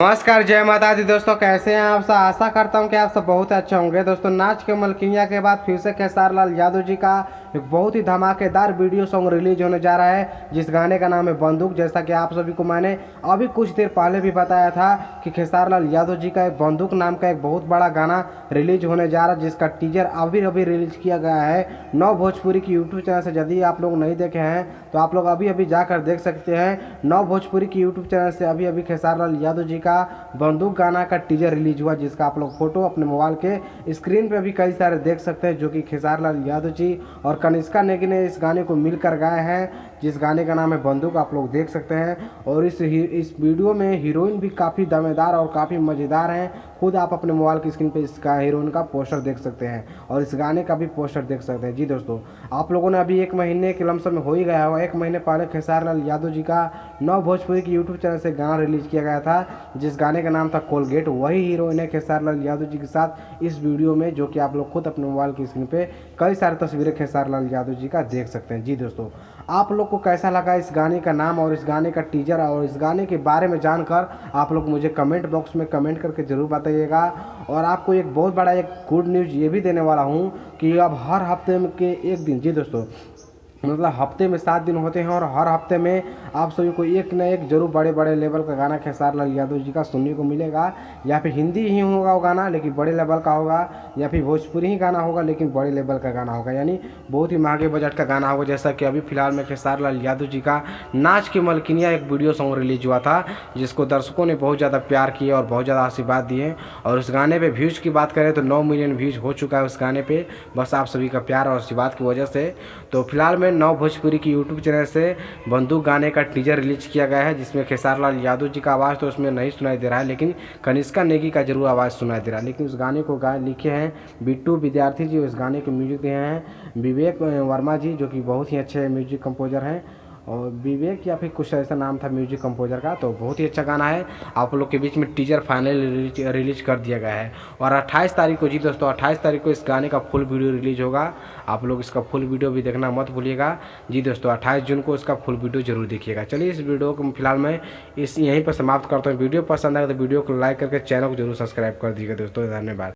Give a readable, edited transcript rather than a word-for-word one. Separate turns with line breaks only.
नमस्कार, जय माता दी दोस्तों। कैसे हैं आप सब? आशा करता हूं कि आप सब बहुत अच्छे होंगे। दोस्तों, नाच के मलकिनिया के बाद फिर से खेसारी लाल यादव जी का एक बहुत ही धमाकेदार वीडियो सॉन्ग रिलीज होने जा रहा है, जिस गाने का नाम है बंदूक। जैसा कि आप सभी को मैंने अभी कुछ देर पहले भी बताया था कि खेसारी लाल यादव जी का एक बंदूक नाम का एक बहुत बड़ा गाना रिलीज होने जा रहा है, जिसका टीजर अभी रिलीज किया गया है नौ भोजपुरी की यूट्यूब चैनल से। यदि आप लोग नहीं देखे हैं तो आप लोग अभी जाकर देख सकते हैं। नौ भोजपुरी की यूट्यूब चैनल से अभी खेसारी लाल यादव जी का बंदूक गाना का टीजर रिलीज हुआ, जिसका आप लोग फोटो अपने मोबाइल के स्क्रीन पे भी कई सारे देख सकते हैं, जो कि खेसारी लाल यादव जी और कनिष्का नेगी ने इस गाने को मिलकर गाए हैं, जिस गाने का नाम है बंदूक। आप लोग देख सकते हैं। और इस वीडियो में हीरोइन भी काफ़ी दमेदार और काफ़ी मज़ेदार हैं। खुद आप अपने मोबाइल की स्क्रीन पे इसका हीरोइन का पोस्टर देख सकते हैं और इस गाने का भी पोस्टर देख सकते हैं। जी दोस्तों, आप लोगों ने अभी एक महीने के लमसम में हो ही गया होगा, एक महीने पहले खेसारी लाल यादव जी का नौ भोजपुरी की यूट्यूब चैनल से गाना रिलीज किया गया था, जिस गाने का नाम था कोलगेट। वही हीरोइन है खेसारी लाल यादव जी के साथ इस वीडियो में, जो कि आप लोग खुद अपने मोबाइल की स्क्रीन पे कई सारी तस्वीरें खेसारी लाल यादव जी का देख सकते हैं। जी दोस्तों, आप लोग को कैसा लगा इस गाने का नाम और इस गाने का टीजर और इस गाने के बारे में जानकर आप लोग मुझे कमेंट बॉक्स में कमेंट करके ज़रूर बताइएगा। और आपको एक बहुत बड़ा एक गुड न्यूज़ ये भी देने वाला हूँ कि अब हर हफ्ते के एक दिन, जी दोस्तों, मतलब हफ्ते में 7 दिन होते हैं और हर हफ्ते में आप सभी को एक न एक जरूर बड़े बड़े लेवल का गाना खेसारी लाल यादव जी का सुनने को मिलेगा। या फिर हिंदी ही होगा वो गाना लेकिन बड़े लेवल का होगा, या फिर भोजपुरी ही गाना होगा लेकिन बड़े लेवल का गाना होगा, यानी बहुत ही महंगे बजट का गाना होगा। जैसा कि अभी फिलहाल में खेसारी लाल यादव जी का नाच के मलकिनिया एक वीडियो सॉन्ग रिलीज हुआ था, जिसको दर्शकों ने बहुत ज़्यादा प्यार किए और बहुत ज़्यादा आशीर्वाद दिए। और उस गाने पर व्यूज़ की बात करें तो 9 मिलियन व्यूज़ हो चुका है उस गाने पर, बस आप सभी का प्यार और आशीर्वाद की वजह से। तो फिलहाल में नौ भोजपुरी की यूट्यूब चैनल से बंदूक गाने का टीजर रिलीज किया गया है, जिसमें खेसारी लाल यादव जी का आवाज़ तो उसमें नहीं सुनाई दे रहा है, लेकिन कनिष्का नेगी का जरूर आवाज़ सुनाई दे रहा है। लेकिन उस गाने को लिखे हैं बिट्टू विद्यार्थी जी, उस गाने के म्यूजिक दिए हैं विवेक वर्मा जी, जो कि बहुत ही अच्छे म्यूजिक कंपोजर हैं। और विवेक या फिर कुछ ऐसा नाम था म्यूजिक कंपोजर का। तो बहुत ही अच्छा गाना है। आप लोग के बीच में टीजर फाइनल रिलीज कर दिया गया है। और 28 तारीख को, जी दोस्तों, 28 तारीख को इस गाने का फुल वीडियो रिलीज होगा। आप लोग इसका फुल वीडियो भी देखना मत भूलिएगा। जी दोस्तों, 28 जून को इसका फुल वीडियो जरूर देखिएगा। चलिए, इस वीडियो को फिलहाल मैं यहीं पर समाप्त करता हूँ। वीडियो पसंद आए तो वीडियो को लाइक करके चैनल को जरूर सब्सक्राइब कर दीजिएगा दोस्तों। धन्यवाद।